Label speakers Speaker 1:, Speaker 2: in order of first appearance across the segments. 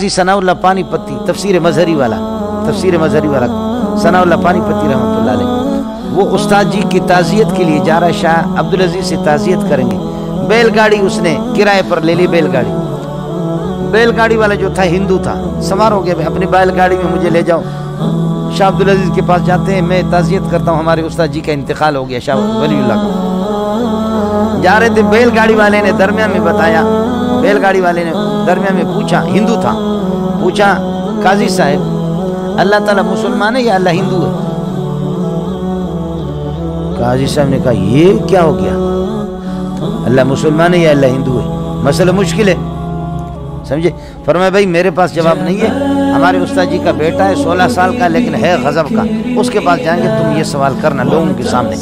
Speaker 1: सनाउल्लाह पानी पत्ती तफसीर मजहरी वाला सनाउल्लाह पानी पत्ती रहमतुल्लाह अलैह, वो उस्ताद जी की ताज़ियत के लिए जा रहा है, शाह अब्दुल अजीज से ताज़ियत करेंगे। बैलगाड़ी उसने किराए पर ले ली, बैलगाड़ी वाला जो था हिंदू था, सवार हो गया अपनी बैलगाड़ी में, मुझे ले जाओ। शाह अब्दुल अजीज के पास जाते हैं, मैं ताज़ियत करता हूँ हमारे उस्ताद जी का इंतकाल हो गया, शाह वलीउल्लाह का। जा रहे थे, बैलगाड़ी वाले ने दरमियान में बताया, बैलगाड़ी वाले ने दरमियान में पूछा, हिंदू था, पूछा काजी साहब अल्लाह ताला मुसलमान है या अल्लाह हिंदू है? काजी साहब ने कहा ये क्या हो गया, अल्लाह मुसलमान है या अल्लाह हिंदू है, मसला मुश्किल है, समझे। फरमाया भाई मेरे पास जवाब नहीं है, हमारे उस्ताद जी का बेटा है 16 साल का, लेकिन है गजब का, उसके पास जाएंगे, तुम ये सवाल करना लोगों के सामने,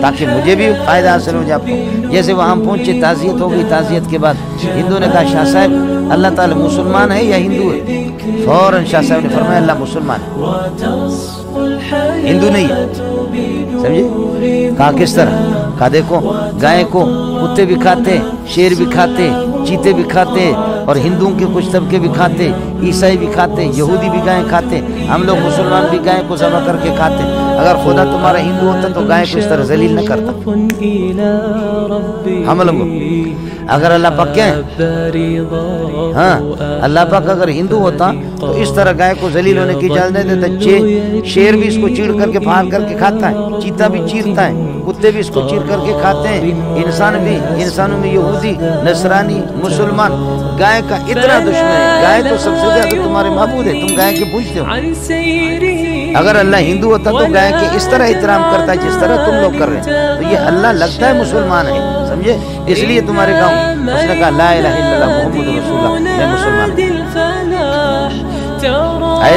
Speaker 1: ताकि मुझे भी फायदा हासिल हो जाए आपको। जैसे वहाँ पहुँचे, ताज़ियत हो गई, ताज़ियत के बाद हिंदू ने कहा शाह साहब अल्लाह ताला मुसलमान है या हिंदू है? फौरन शाह साहब ने फरमाया अल्लाह मुसलमान है, हिंदू नहीं है, समझे। कहा किस तरह? कहा देखो गाय को कुत्ते भी खाते, शेर भी खाते, चीते भी खाते, और हिंदुओं के कुछ तबके भी खाते, ईसाई भी खाते, यहूदी भी गाय खाते, हम लोग मुसलमान भी गाय को ज़बह करके खाते। अगर खुदा तुम्हारा हिंदू होता तो गाय को इस तरह जलील न करता हम लोग। अगर अल्लाह पाक क्या है, हाँ अल्लाह पाक अगर हिंदू होता तो इस तरह गाय को जलील होने की इजाज़त नहीं देता। शेर भी इसको चीर करके फाड़ करके खाता है, चीता भी चीरता है, कुत्ते भी इसको चीर करके खाते हैं, इंसान भी, इंसानों में यहूदी, नसरानी, मुसलमान गाय का इतना दुश्मन है। गाय तो सबसे ज्यादा तुम्हारे महबूब है, तुम गाय के पूछते हो। अगर अल्लाह हिंदू होता तो गाय के इस तरह एहतराम करता है जिस तरह तुम लोग कर रहे हैं, तो ये अल्लाह लगता है मुसलमान है, समझे। इसलिए तुम्हारे गाँव उसने कहा ला इलाहा इल्लल्लाह मुहम्मदुर रसूलुल्लाह, मैं मुसलमान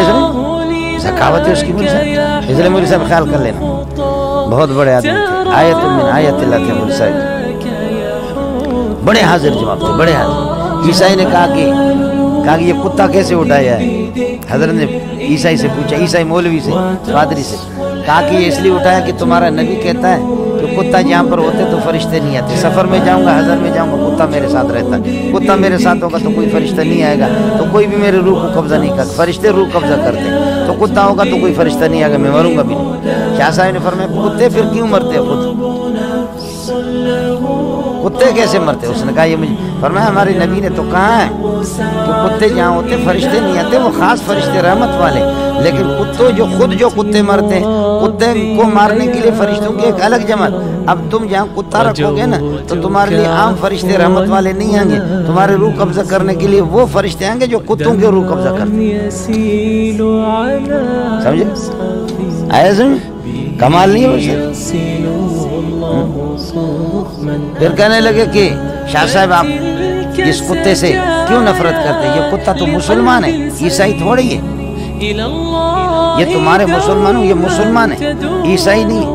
Speaker 1: हूं। सखावत है उसकी मुझे, इसलिए मुझे सब ख्याल कर लेना, बहुत बड़े आदमी थे, आयतुन मिन आयतिल्लाह थे मुझे साहब, बड़े हाजिर जवाब थे, बड़े हाजिर। ईसाई ने कहा कि ये कुत्ता कैसे उठाया है? हजरत ने ईसाई से पूछा, ईसाई मौलवी से, पादरी से, कहा कि ये इसलिए उठाया कि तुम्हारा नबी कहता है कि कुत्ता जहाँ पर होते तो फरिश्ते नहीं आते, सफ़र में जाऊँगा, हज़र में जाऊँगा, कुत्ता मेरे साथ रहता है, कुत्ता मेरे साथ होगा तो कोई फरिश्ता नहीं आएगा, तो कोई भी मेरे रूह को कब्जा नहीं करता, फरिश्ते रूह कब्जा करते, तो कुत्ता होगा तो कोई फरिश्ता नहीं आएगा, मैं मरूंगा भी नहीं। शाह साहब ने फरमाया कुत्ते फिर क्यों मरते हैं, खुद कुत्ते कैसे मरते? उसने कहा ये मुझे, फरमाया हमारे नबी ने तो कहा है कि कुत्ते जहाँ होते फरिश्ते नहीं आते, वो खास फरिश्ते रहमत वाले, लेकिन कुत्तों जो कुत्ते मरते हैं, कुत्ते को मारने के लिए फरिश्तों की एक अलग जमात। अब तुम जहाँ कुत्ता रखोगे ना तो तुम्हारे लिए आम फरिश्ते रहमत वाले नहीं आएंगे, तुम्हारे रूह कब्जा करने के लिए वो फरिश्ते आएंगे जो कुत्तों के रूह कब्जा करते, समझे। आया समझ, कमाल नहीं है। फिर कहने लगे कि शाह साहब आप इस कुत्ते से क्यों नफरत करते हैं? ये कुत्ता तो मुसलमान है, ईसाई थोड़ी है, ये तुम्हारे मुसलमान हो, ये मुसलमान है, ईसाई नहीं।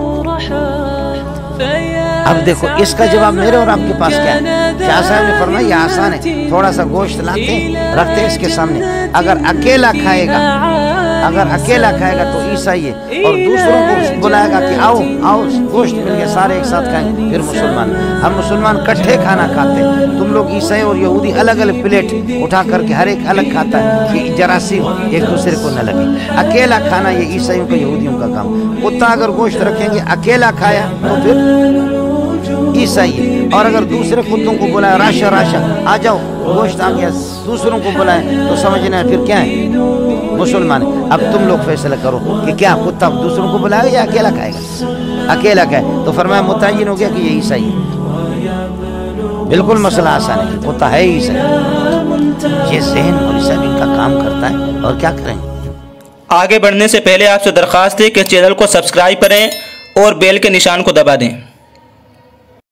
Speaker 1: अब देखो इसका जवाब मेरे और आपके पास क्या है? शाह साहब ने फरमाया ये आसान है, थोड़ा सा गोश्त लाते रखते इसके सामने, अगर अकेला खाएगा तो ईसाई है, और दूसरों को बुलाएगा कि आओ आओ गोश्त मिल गया, सारे एक साथ खाएंगे, फिर मुसलमान। हम मुसलमान इकट्ठे खाना खाते हैं, तुम लोग ईसाई और यहूदी अलग अलग प्लेट उठा करके हर एक अलग खाता है कि जरासी एक दूसरे को न लगे। अकेला खाना ये ईसाइयों का, यहूदियों का काम। कुत्ता अगर गोश्त रखेंगे अकेला खाया तो फिर ईसाई है, और अगर दूसरे कुत्तों को बुलाया राशा राशा आ जाओ गोश्त आ गया, दूसरों को बुलाए तो समझना है फिर क्या है, मुसलमान है। अब तुम लोग फैसला करो कि क्या कुत्ता दूसरों को बुलाएगा या अकेला खाएगा? अकेला खाए तो फरमाया मुतय्यन हो गया कि ये ईसाई है। बिल्कुल मसला आसान है, कुत्ता है ईसाई। ये ज़हन और सब इनका काम करता है, और क्या करें।
Speaker 2: आगे बढ़ने से पहले आपसे दरख्वास्त है कि चैनल को सब्सक्राइब करें और बेल के निशान को दबा दें।